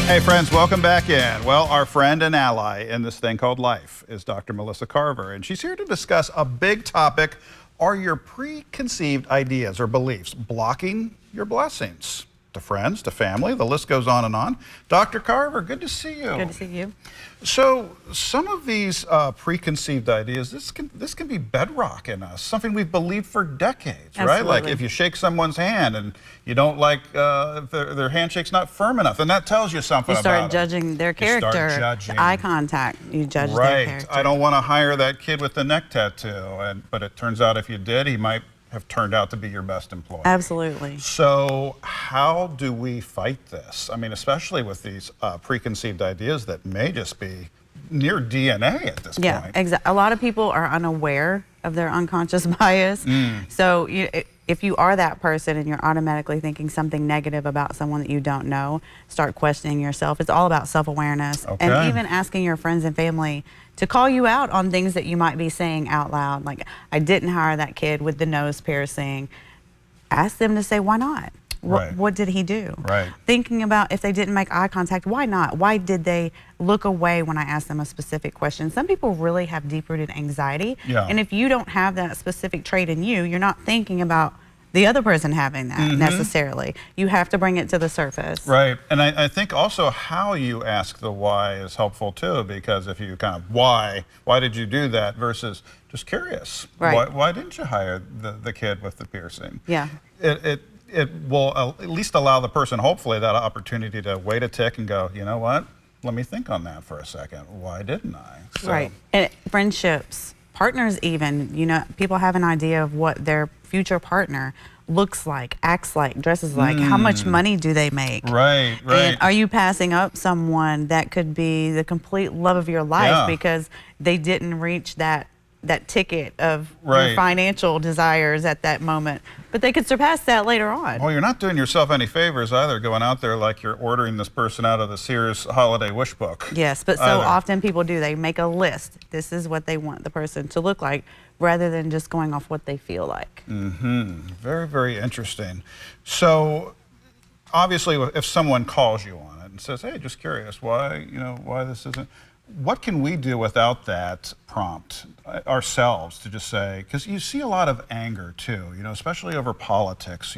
Hey friends, welcome back in. Well, our friend and ally in this thing called life is Dr. Melissa Carver, and she's here to discuss a big topic. Are your preconceived ideas or beliefs blocking your blessings? To friends, to family, the list goes on and on. Dr. Carver, good to see you. Good to see you. So some of these preconceived ideas, this can be bedrock in us, something we've believed for decades, Absolutely. right? Like if you shake someone's hand and you don't like if their handshake's not firm enough, and that tells you something about them. You start judging their character. You start judging. Eye contact, you judge their Right. character. I don't want to hire that kid with the neck tattoo, but it turns out if you did, he might have turned out to be your best employee. Absolutely. So how do we fight this? I mean, especially with these preconceived ideas that may just be near DNA at this point. Yeah, exactly. A lot of people are unaware of their unconscious bias. So if you are that person and you're automatically thinking something negative about someone that you don't know, start questioning yourself. It's all about self-awareness. Okay. And even asking your friends and family to call you out on things that you might be saying out loud. Like, I didn't hire that kid with the nose piercing. Ask them to say, why not? Right. What did he do? Right. Thinking about if they didn't make eye contact, why not? Why did they look away when I asked them a specific question? Some people really have deep-rooted anxiety. Yeah. And if you don't have that specific trait in you, you're not thinking about the other person having that necessarily. You have to bring it to the surface. Right. And I think also how you ask the why is helpful too, because if you kind of why did you do that versus just curious. Right. Why didn't you hire the kid with the piercing? Yeah. It will at least allow the person, hopefully, that opportunity to wait a tick and go, you know what? Let me think on that for a second. Why didn't I? So, Right. And friendships, partners even, you know, people have an idea of what their future partner looks like, acts like, dresses like, how much money do they make? Right, right. And are you passing up someone that could be the complete love of your life because they didn't reach that ticket of your financial desires at that moment, but they could surpass that later on? Well, you're not doing yourself any favors either, going out there like you're ordering this person out of the Sears holiday wish book. Yes, but so often people do. They make a list. This is what they want the person to look like, rather than just going off what they feel like. Very, very interesting. So, obviously, if someone calls you on it and says, "Hey, just curious, why this isn't," what can we do without that prompt ourselves to just say, because you see a lot of anger too, especially over politics,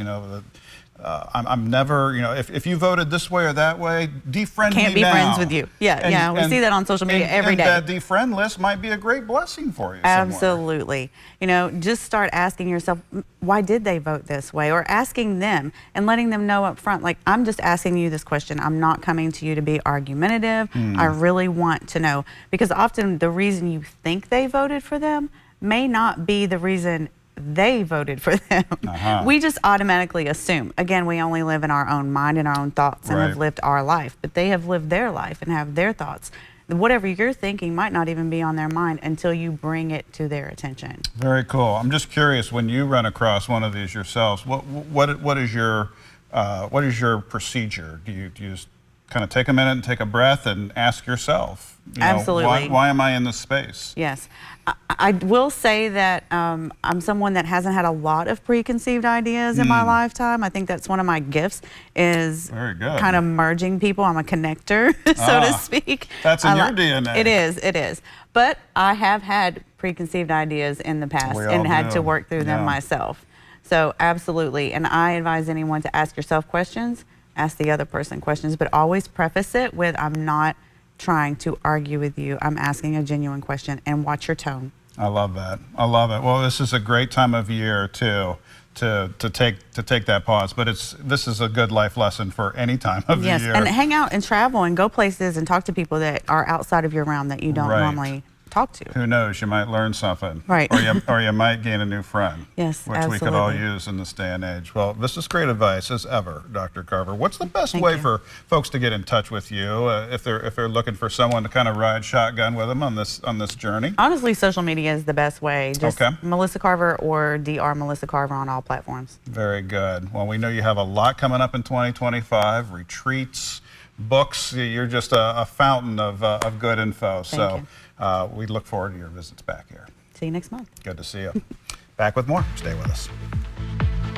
I'm never, if you voted this way or that way, defriend me now. Can't be friends with you. Yeah, we see that on social media every day. And that defriend list might be a great blessing for you Absolutely. Just start asking yourself, why did they vote this way? Or asking them and letting them know up front, like, I'm just asking you this question. I'm not coming to you to be argumentative. I really want to know. Because often the reason you think they voted for them may not be the reason they voted for them. We just automatically assume. Again, we only live in our own mind and our own thoughts and have lived our life, but they have lived their life and have their thoughts. Whatever you're thinking might not even be on their mind until you bring it to their attention. Very cool. I'm just curious, when you run across one of these yourselves, what is your procedure? Do you just kind of take a minute and take a breath and ask yourself, Absolutely. Why am I in this space? Yes. I will say that I'm someone that hasn't had a lot of preconceived ideas in my lifetime. I think that's one of my gifts, is Very good. kind of merging people. I'm a connector, so to speak. That's in your DNA. It is. But I have had preconceived ideas in the past and had to work through them myself. So absolutely. And I advise anyone to ask yourself questions, ask the other person questions, but always preface it with, I'm not trying to argue with you. I'm asking a genuine question, and watch your tone. I love that. I love it. Well, this is a great time of year too to take that pause, but this is a good life lesson for any time of the year. Yes, and hang out and travel and go places and talk to people that are outside of your realm that you don't normally talk to. Who knows, you might learn something. Right. Or you might gain a new friend. Yes, which absolutely. we could all use in this day and age. Well, this is great advice as ever, Dr. Carver. What's the best way for folks to get in touch with you if they're looking for someone to kind of ride shotgun with them on this journey? Honestly, social media is the best way. Just Melissa Carver or Dr. Melissa Carver on all platforms. Very good. Well, we know you have a lot coming up in 2025, retreats, books. You're just a fountain of good info. So we look forward to your visits back here. See you next month. Good to see you. Back with more. Stay with us.